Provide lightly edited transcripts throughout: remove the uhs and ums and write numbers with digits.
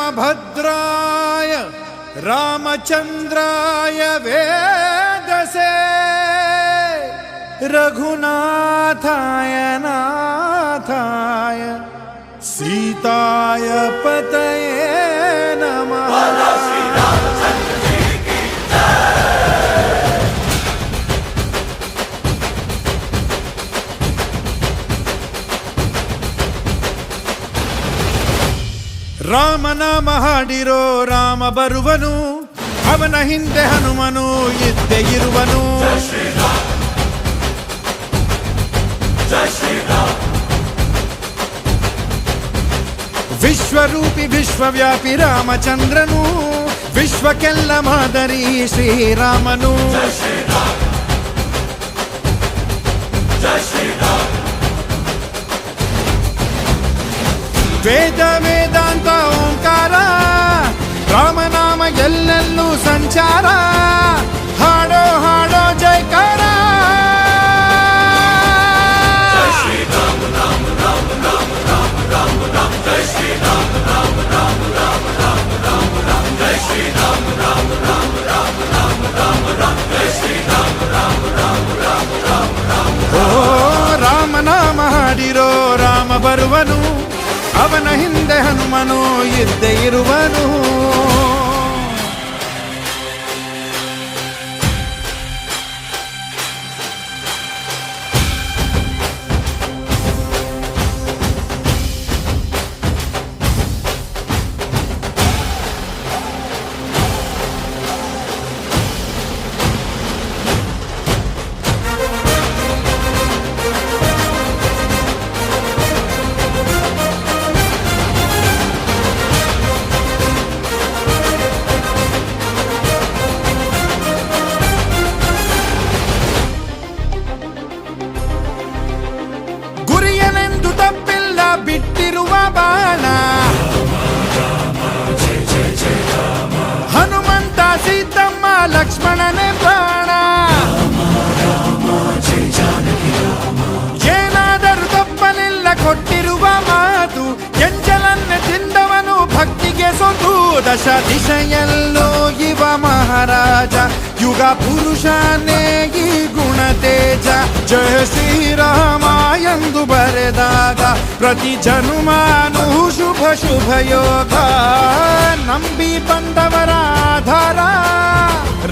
रामभद्राय रामचंद्राय वेदसे रघुनाथाय नाथाय सीताय पतये नमः। ರಾಮನಾಮ ಹಾಡಿರೋ ರಾಮ ಬರುವನು, ಅವನ ಹಿಂದೆ ಹನುಮನು ಇದ್ದೇ ಇರುವನು. ವಿಶ್ವರೂಪಿ ವಿಶ್ವವ್ಯಾಪಿ ರಾಮಚಂದ್ರನು, ವಿಶ್ವಕ್ಕೆಲ್ಲ ಮಾದರಿ ಶ್ರೀರಾಮನು. ವೇದ ವೇದಾಂತ ಓಂಕಾರ, ರಾಮನಾಮ ಎಲ್ಲೆಲ್ಲೂ ಸಂಚಾರ. ಹಾಡೋ ಹಾಡೋ ಜೈಕಾರ. ಓ ರಾಮನಾಮ ಹಾಡಿರೋ ರಾಮ ಬರುವನು, ಅವನ ಹಿಂದೆ ಹನುಮನು ಇದ್ದೇ ಇರುವನು. ಬಿಟ್ಟಿರುವ ಬಾಣ ಹನುಮಂತ ಸೀತಮ್ಮ ಲಕ್ಷ್ಮಣನೇ ಪ್ರಾಣ. ಏನಾದರೂ ತಪ್ಪಲಿಲ್ಲ ಕೊಟ್ಟಿರುವ ಮಾತು, ಎಂಜಲನ್ನೇ ತಿಂದವನು ಭಕ್ತಿಗೆ ಸೊತು. ದಶ ದಿಶೆಯಲ್ಲೋ ಇವ ಮಹಾರಾಜ, ಯುಗ ಪುರುಷನೇ ಈ ಗುಣ ತೇಜ. ಜಯ ಶ್ರೀರಾಮ ಎಂದು ಬರೆದಾಗ ಪ್ರತಿ ಜನುಮಾನು ಶುಭ ಶುಭ ಯೋಗ. ನಂಬಿ ಬಂದವರ ಆಧಾರ,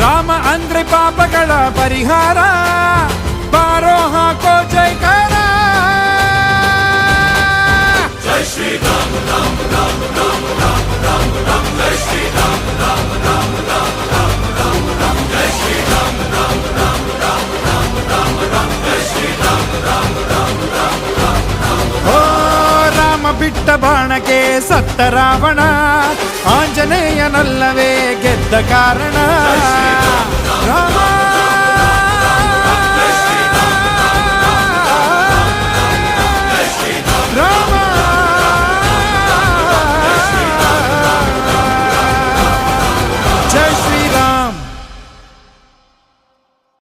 ರಾಮ ಅಂದ್ರೆ ಪಾಪಗಳ ಪರಿಹಾರ. ಬಾರೋ ಹಾಕೋ ಜೈಕಾರ. ಜೈ ಶ್ರೀರಾಮ ರಾಮ ರಾಮ ರಾಮ ರಾಮ ರಾಮ ರಾಮ. ಜೈ ಶ್ರೀರಾಮ ರಾಮ ರಾಮ ರಾಮ ರಾಮ ರಾಮ ರಾಮ. ಜೈ ಶ್ರೀರಾಮ ರಾಮ ರಾಮ ರಾಮ ರಾಮ ರಾಮ ರಾಮ. ಜೈ ಶ್ರೀರಾಮ ರಾಮ ರಾಮ ರಾಮ ರಾಮ ರಾಮ. ಓ ರಾಮ ಬಿಟ್ಟ ಬಾಣಕ್ಕೆ ಸತ್ತ ರಾವಣ, ಆಂಜನೇಯನಲ್ಲವೇ ಗೆದ್ದ ಕಾರಣ.